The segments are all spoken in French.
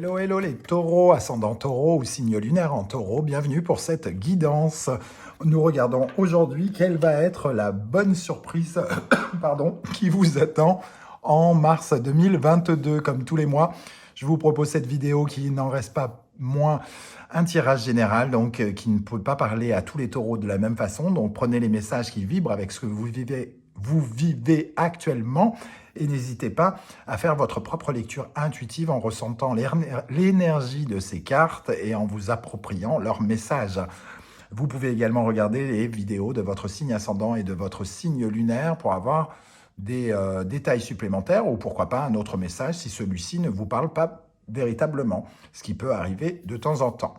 Hello, hello les taureaux, ascendant taureau ou signe lunaire en taureau, bienvenue pour cette guidance. Nous regardons aujourd'hui quelle va être la bonne surprise pardon, qui vous attend en mars 2022. Comme tous les mois, je vous propose cette vidéo qui n'en reste pas moins un tirage général, donc qui ne peut pas parler à tous les taureaux de la même façon. Donc prenez les messages qui vibrent avec ce que vous vivez actuellement et n'hésitez pas à faire votre propre lecture intuitive en ressentant l'énergie de ces cartes et en vous appropriant leurs messages. Vous pouvez également regarder les vidéos de votre signe ascendant et de votre signe lunaire pour avoir des détails supplémentaires ou pourquoi pas un autre message si celui-ci ne vous parle pas véritablement, ce qui peut arriver de temps en temps,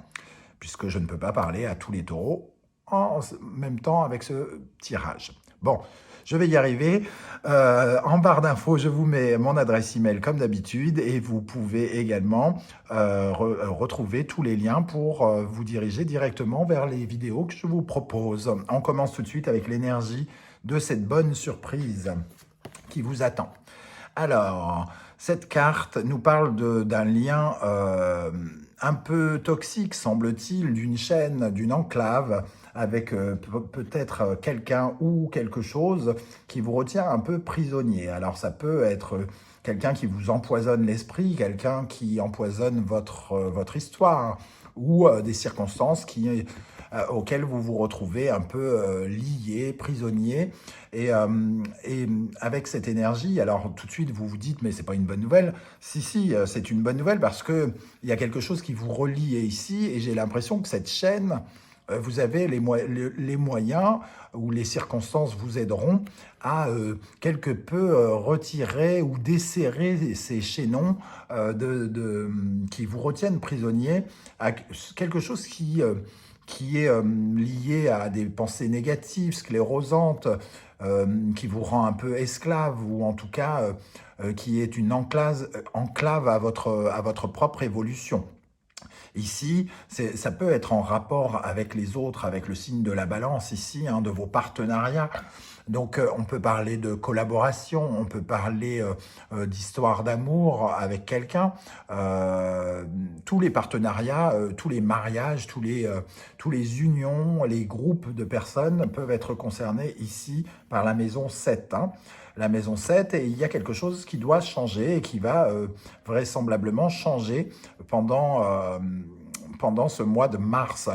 puisque je ne peux pas parler à tous les taureaux en même temps avec ce tirage. Bon, je vais y arriver. En barre d'infos, je vous mets mon adresse email comme d'habitude et vous pouvez également retrouver tous les liens pour vous diriger directement vers les vidéos que je vous propose. On commence tout de suite avec l'énergie de cette bonne surprise qui vous attend. Alors, cette carte nous parle d'un lien un peu toxique, semble-t-il, d'une chaîne, d'une enclave, avec peut-être quelqu'un ou quelque chose qui vous retient un peu prisonnier. Alors ça peut être quelqu'un qui vous empoisonne l'esprit, quelqu'un qui empoisonne votre histoire, ou des circonstances auxquelles vous vous retrouvez un peu lié, prisonnier. Et avec cette énergie, alors tout de suite vous vous dites mais c'est pas une bonne nouvelle. Si, c'est une bonne nouvelle parce que il y a quelque chose qui vous relie ici et j'ai l'impression que cette chaîne, vous avez les moyens ou les circonstances vous aideront à quelque peu retirer ou desserrer ces chaînons qui vous retiennent prisonnier à quelque chose qui est lié à des pensées négatives, sclérosantes, qui vous rend un peu esclave ou en tout cas qui est une enclave à votre propre évolution. Ici, ça peut être en rapport avec les autres, avec le signe de la balance ici, de vos partenariats. Donc, on peut parler de collaboration, on peut parler d'histoire d'amour avec quelqu'un. Tous les partenariats, tous les mariages, tous les unions, les groupes de personnes peuvent être concernés ici par la maison 7. La maison 7, et il y a quelque chose qui doit changer et qui va vraisemblablement changer pendant ce mois de mars.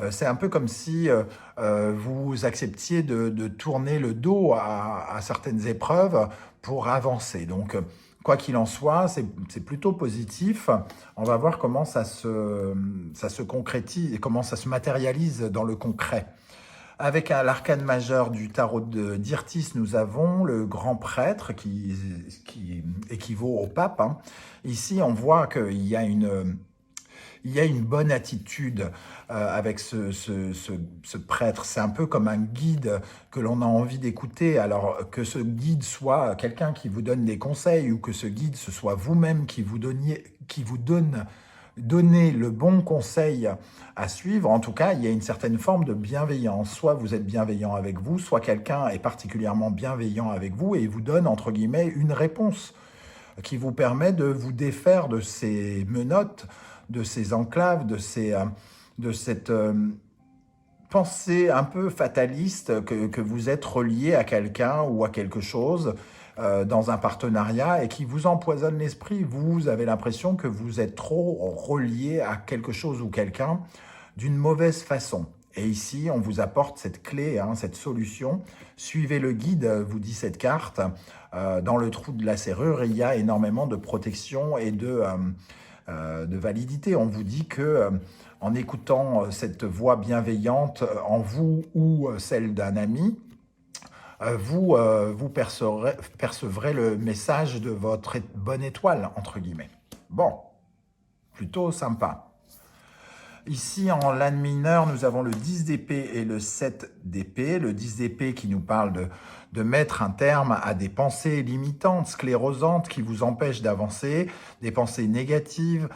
C'est un peu comme si vous acceptiez de tourner le dos à certaines épreuves pour avancer. Donc, quoi qu'il en soit, c'est plutôt positif. On va voir comment ça se concrétise et comment ça se matérialise dans le concret. Avec l'arcane majeur du tarot d'Irtis, nous avons le grand prêtre qui équivaut au pape. Ici, on voit qu'il y a une bonne attitude avec ce prêtre. C'est un peu comme un guide que l'on a envie d'écouter. Alors que ce guide soit quelqu'un qui vous donne des conseils ou que ce guide, ce soit vous-même qui vous donnez le bon conseil à suivre. En tout cas, il y a une certaine forme de bienveillance. Soit vous êtes bienveillant avec vous, soit quelqu'un est particulièrement bienveillant avec vous et vous donne, entre guillemets, une réponse qui vous permet de vous défaire de ces menottes, de ces enclaves, de cette pensée un peu fataliste que vous êtes relié à quelqu'un ou à quelque chose dans un partenariat et qui vous empoisonne l'esprit. Vous avez l'impression que vous êtes trop relié à quelque chose ou quelqu'un d'une mauvaise façon. Et ici, on vous apporte cette clé, cette solution. Suivez le guide, vous dit cette carte. Dans le trou de la serrure, il y a énormément de protection et de validité. On vous dit que en écoutant cette voix bienveillante en vous ou celle d'un ami, vous percevrez le message de votre bonne étoile, entre guillemets. Bon, plutôt sympa. Ici, en l'âne mineur, nous avons le 10 d'épée et le 7 d'épée. Le 10 d'épée qui nous parle de mettre un terme à des pensées limitantes, sclérosantes, qui vous empêchent d'avancer, des pensées négatives,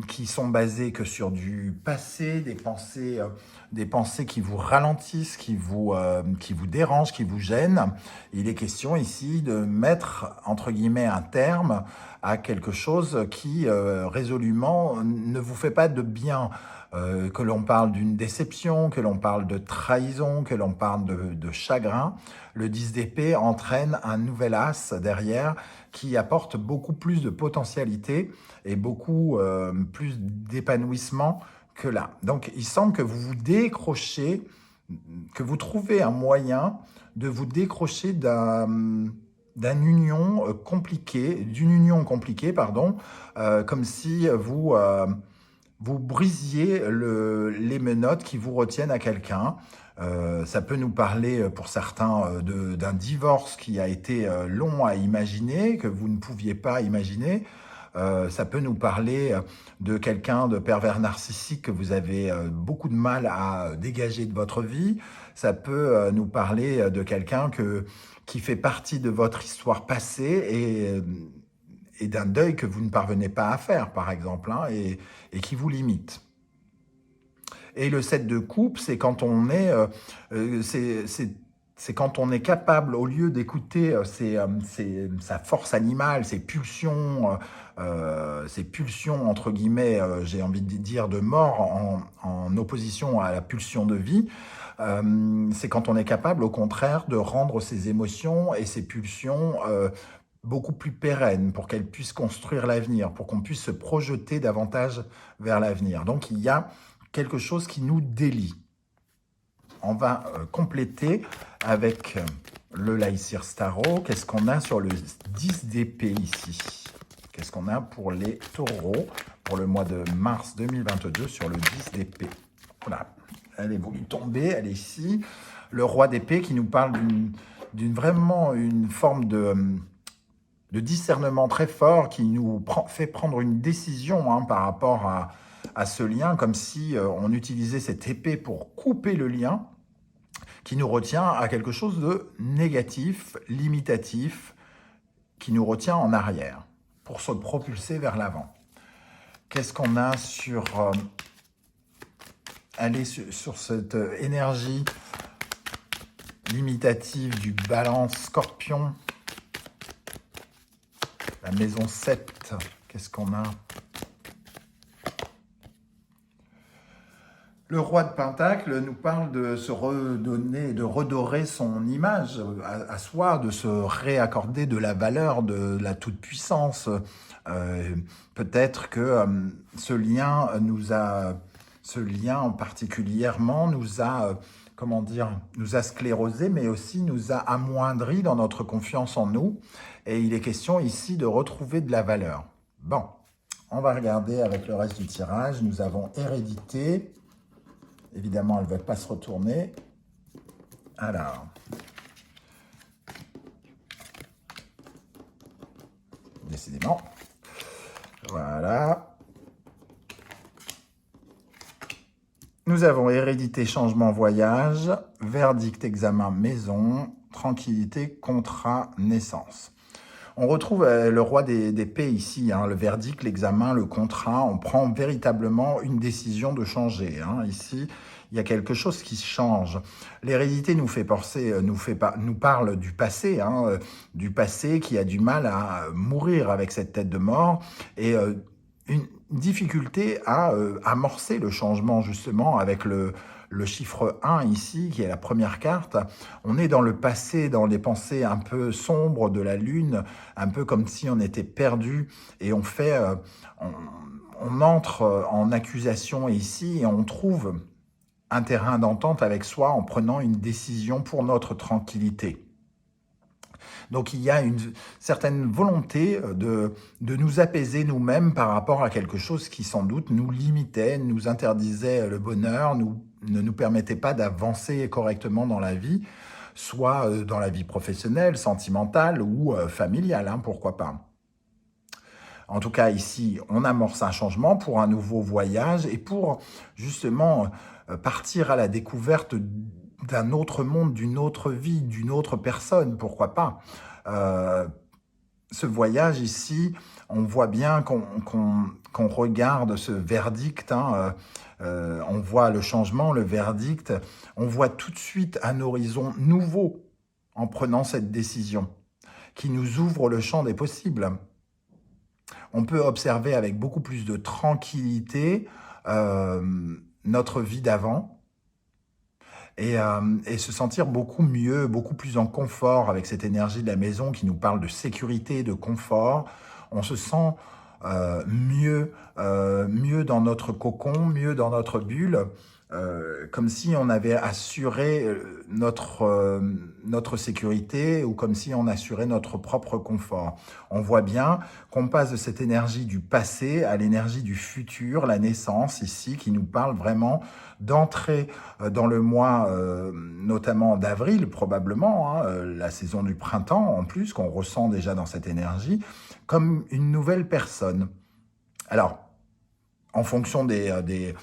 qui sont basées que sur du passé, des pensées qui vous ralentissent, qui vous dérangent, qui vous gênent. Il est question ici de mettre, entre guillemets, un terme à quelque chose qui, résolument, ne vous fait pas de bien. Que l'on parle d'une déception, que l'on parle de trahison, que l'on parle de chagrin, le 10 d'épée entraîne un nouvel as derrière qui apporte beaucoup plus de potentialité et beaucoup plus d'épanouissement que là. Donc il semble que vous vous décrochez, que vous trouvez un moyen de vous décrocher d'une union compliquée, comme si vous brisiez les menottes qui vous retiennent à quelqu'un. Ça peut nous parler pour certains d'un divorce qui a été long à imaginer, que vous ne pouviez pas imaginer. Ça peut nous parler de quelqu'un de pervers narcissique que vous avez beaucoup de mal à dégager de votre vie. Ça peut nous parler de quelqu'un qui fait partie de votre histoire passée et d'un deuil que vous ne parvenez pas à faire, par exemple, hein, et qui vous limite. Et le 7 de coupe, c'est quand on est, c'est quand on est capable, au lieu d'écouter sa force animale, ses pulsions entre guillemets, j'ai envie de dire de mort, en opposition à la pulsion de vie, c'est quand on est capable, au contraire, de rendre ses émotions et ses pulsions beaucoup plus pérennes pour qu'elles puissent construire l'avenir, pour qu'on puisse se projeter davantage vers l'avenir. Donc il y a quelque chose qui nous délie. On va compléter avec le Lycir Starro. Qu'est-ce qu'on a sur le 10 d'épée ici? Qu'est-ce qu'on a pour les taureaux pour le mois de mars 2022 sur le 10 d'épée? Voilà, elle est voulu tomber, elle est ici. Le roi d'épée qui nous parle vraiment une forme de discernement très fort qui nous fait prendre une décision hein, par rapport à ce lien, comme si on utilisait cette épée pour couper le lien qui nous retient à quelque chose de négatif, limitatif, qui nous retient en arrière pour se propulser vers l'avant. Qu'est-ce qu'on a sur cette énergie limitative du balance scorpion? La maison 7, qu'est-ce qu'on a? Le roi de Pentacle nous parle de se redonner, de redorer son image à soi, de se réaccorder de la valeur de la toute-puissance. Peut-être que ce lien particulièrement nous a, nous a sclérosé, mais aussi nous a amoindri dans notre confiance en nous. Et il est question ici de retrouver de la valeur. Bon, on va regarder avec le reste du tirage. Nous avons hérédité. Évidemment, elle ne va pas se retourner. Alors, décidément. Voilà. Nous avons hérédité, changement, voyage, verdict, examen, maison, tranquillité, contrat, naissance. On retrouve le roi d'épée ici, hein, le verdict, l'examen, le contrat. On prend véritablement une décision de changer. Hein. Ici, il y a quelque chose qui change. L'hérédité nous fait penser, nous parle du passé, hein, du passé qui a du mal à mourir avec cette tête de mort et une difficulté à amorcer le changement justement avec le chiffre 1 ici, qui est la première carte. On est dans le passé, dans les pensées un peu sombres de la lune, un peu comme si on était perdu et on entre en accusation ici et on trouve un terrain d'entente avec soi en prenant une décision pour notre tranquillité. Donc il y a une certaine volonté de nous apaiser nous-mêmes par rapport à quelque chose qui sans doute nous limitait, nous interdisait le bonheur, ne nous permettait pas d'avancer correctement dans la vie, soit dans la vie professionnelle, sentimentale ou familiale, hein, pourquoi pas. En tout cas, ici, on amorce un changement pour un nouveau voyage et pour justement partir à la découverte d'un autre monde, d'une autre vie, d'une autre personne, pourquoi pas. Ce voyage ici, on voit bien qu'on regarde ce verdict, hein, on voit le changement, le verdict, on voit tout de suite un horizon nouveau en prenant cette décision, qui nous ouvre le champ des possibles. On peut observer avec beaucoup plus de tranquillité notre vie d'avant et se sentir beaucoup mieux, beaucoup plus en confort avec cette énergie de la maison qui nous parle de sécurité, de confort. On se sent mieux dans notre cocon, mieux dans notre bulle, comme si on avait assuré notre sécurité ou comme si on assurait notre propre confort. On voit bien qu'on passe de cette énergie du passé à l'énergie du futur, la naissance ici, qui nous parle vraiment d'entrer dans le mois notamment d'avril probablement, hein, la saison du printemps en plus, qu'on ressent déjà dans cette énergie, comme une nouvelle personne. Alors, en fonction de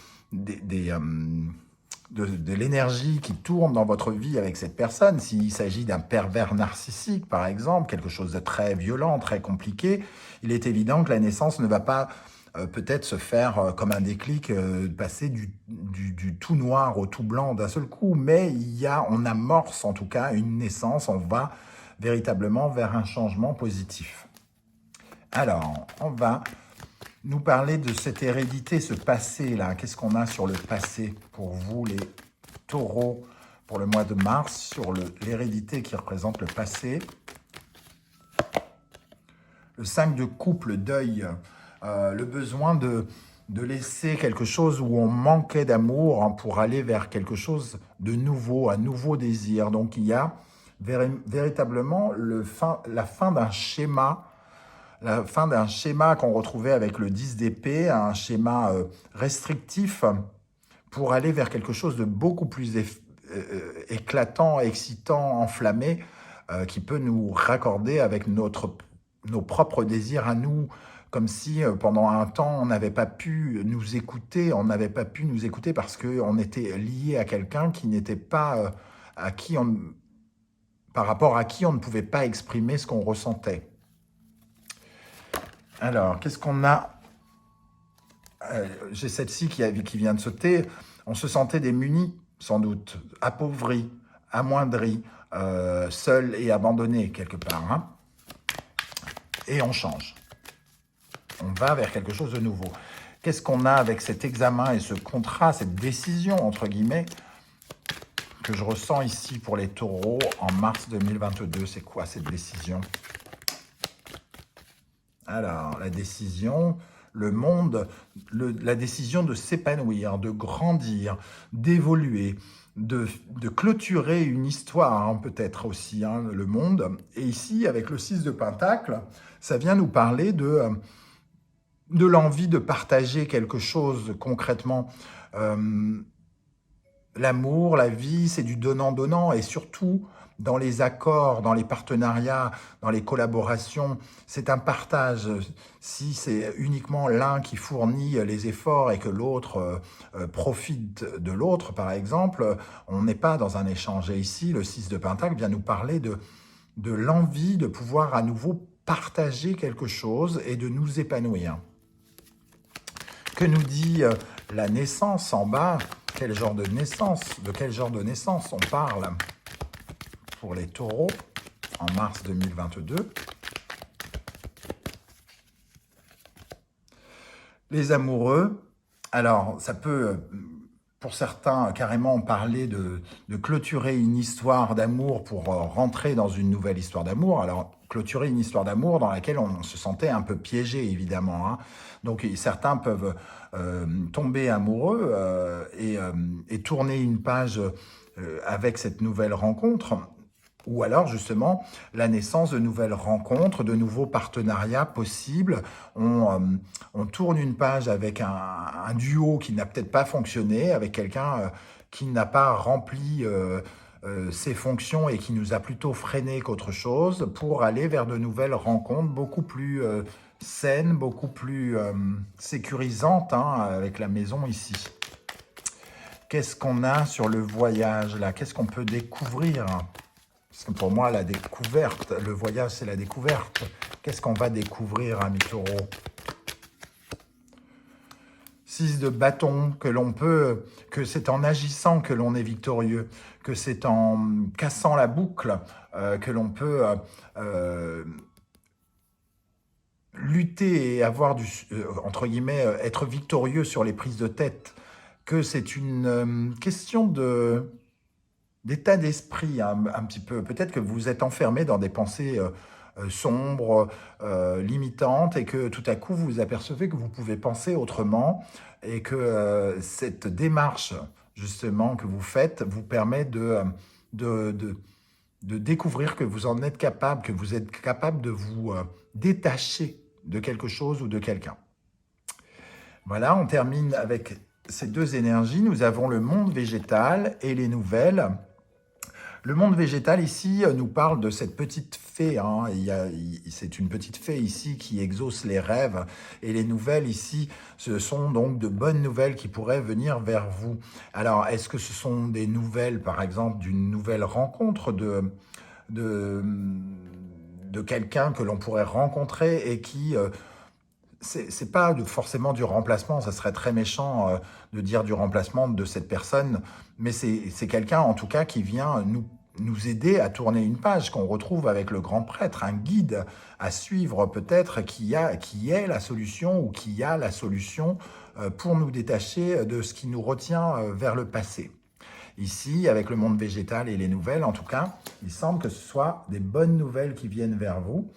l'énergie qui tourne dans votre vie avec cette personne, s'il s'agit d'un pervers narcissique, par exemple, quelque chose de très violent, très compliqué, il est évident que la naissance ne va pas peut-être se faire comme un déclic, passer du tout noir au tout blanc d'un seul coup, mais on amorce en tout cas une naissance, on va véritablement vers un changement positif. Alors, on va nous parler de cette hérédité, ce passé-là. Qu'est-ce qu'on a sur le passé pour vous, les taureaux, pour le mois de mars, sur l'hérédité qui représente le passé? Le 5 de coupe, le deuil, le besoin de laisser quelque chose où on manquait d'amour, hein, pour aller vers quelque chose de nouveau, un nouveau désir. Donc il y a véritablement la fin d'un schéma, qu'on retrouvait avec le 10 d'épée, un schéma restrictif pour aller vers quelque chose de beaucoup plus éclatant, excitant, enflammé, qui peut nous raccorder avec nos propres désirs à nous, comme si pendant un temps on n'avait pas pu nous écouter, parce qu'on était lié à quelqu'un qui n'était pas, par rapport à qui on ne pouvait pas exprimer ce qu'on ressentait. Alors, qu'est-ce qu'on a? J'ai celle-ci qui vient de sauter. On se sentait démunis, sans doute, appauvris, amoindris, seuls et abandonnés quelque part, hein. Et on change. On va vers quelque chose de nouveau. Qu'est-ce qu'on a avec cet examen et ce contrat, cette décision, entre guillemets, que je ressens ici pour les taureaux en mars 2022? C'est quoi cette décision? Alors, la décision, le monde, la décision de s'épanouir, de grandir, d'évoluer, de clôturer une histoire, hein, peut-être aussi, hein, le monde. Et ici, avec le 6 de Pentacle, ça vient nous parler de l'envie de partager quelque chose concrètement. L'amour, la vie, c'est du donnant-donnant, et surtout dans les accords, dans les partenariats, dans les collaborations, c'est un partage. Si c'est uniquement l'un qui fournit les efforts et que l'autre profite de l'autre, par exemple, on n'est pas dans un échange. Et ici, le 6 de Pentacle vient nous parler de l'envie de pouvoir à nouveau partager quelque chose et de nous épanouir. Que nous dit la naissance en bas? Quel genre de naissance? De quel genre de naissance on parle pour les taureaux en mars 2022? Les amoureux, alors ça peut, pour certains, carrément parler de clôturer une histoire d'amour pour rentrer dans une nouvelle histoire d'amour. Alors, clôturer une histoire d'amour dans laquelle on se sentait un peu piégé, évidemment, hein. Donc, certains peuvent tomber amoureux et tourner une page avec cette nouvelle rencontre. Ou alors, justement, la naissance de nouvelles rencontres, de nouveaux partenariats possibles. On tourne une page avec un duo qui n'a peut-être pas fonctionné, avec quelqu'un qui n'a pas rempli ses fonctions et qui nous a plutôt freiné qu'autre chose, pour aller vers de nouvelles rencontres beaucoup plus saines, beaucoup plus sécurisantes, hein, avec la maison ici. Qu'est-ce qu'on a sur le voyage, là? Qu'est-ce qu'on peut découvrir? Parce que pour moi, la découverte, le voyage, c'est la découverte. Qu'est-ce qu'on va découvrir, amis taureaux? 6 de bâton, que c'est en agissant que l'on est victorieux, que c'est en cassant la boucle que l'on peut lutter et avoir entre guillemets, être victorieux sur les prises de tête, que c'est une question d'état d'esprit un petit peu. Peut-être que vous êtes enfermé dans des pensées sombres, limitantes, et que tout à coup vous vous apercevez que vous pouvez penser autrement, et que cette démarche justement que vous faites vous permet de, de, de découvrir que vous en êtes capable, que vous êtes capable de vous détacher de quelque chose ou de quelqu'un. Voilà, on termine avec ces deux énergies. Nous avons le monde végétal et les nouvelles. Le monde végétal ici nous parle de cette petite fée. Hein. C'est une petite fée ici qui exauce les rêves. Et les nouvelles ici, ce sont donc de bonnes nouvelles qui pourraient venir vers vous. Alors, est-ce que ce sont des nouvelles, par exemple, d'une nouvelle rencontre de quelqu'un que l'on pourrait rencontrer et qui... c'est pas forcément du remplacement, ça serait très méchant de dire du remplacement de cette personne, mais c'est quelqu'un en tout cas qui vient nous aider à tourner une page, qu'on retrouve avec le grand prêtre, un guide à suivre peut-être qui est la solution, ou qui a la solution pour nous détacher de ce qui nous retient vers le passé. Ici, avec le monde végétal et les nouvelles, en tout cas, il semble que ce soit des bonnes nouvelles qui viennent vers vous,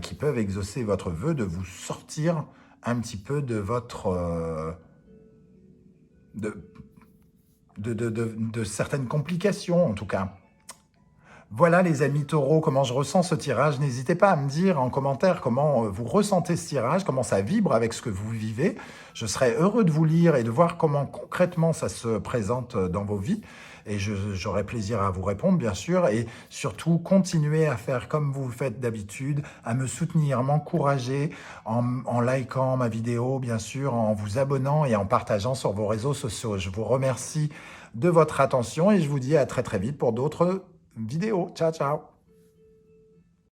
qui peuvent exaucer votre vœu de vous sortir un petit peu de votre... de certaines complications, en tout cas. Voilà les amis taureaux, comment je ressens ce tirage. N'hésitez pas à me dire en commentaire comment vous ressentez ce tirage, comment ça vibre avec ce que vous vivez. Je serais heureux de vous lire et de voir comment concrètement ça se présente dans vos vies. Et j'aurai plaisir à vous répondre, bien sûr. Et surtout, continuez à faire comme vous le faites d'habitude, à me soutenir, m'encourager en likant ma vidéo, bien sûr, en vous abonnant et en partageant sur vos réseaux sociaux. Je vous remercie de votre attention et je vous dis à très très vite pour d'autres vidéos. Ciao, ciao!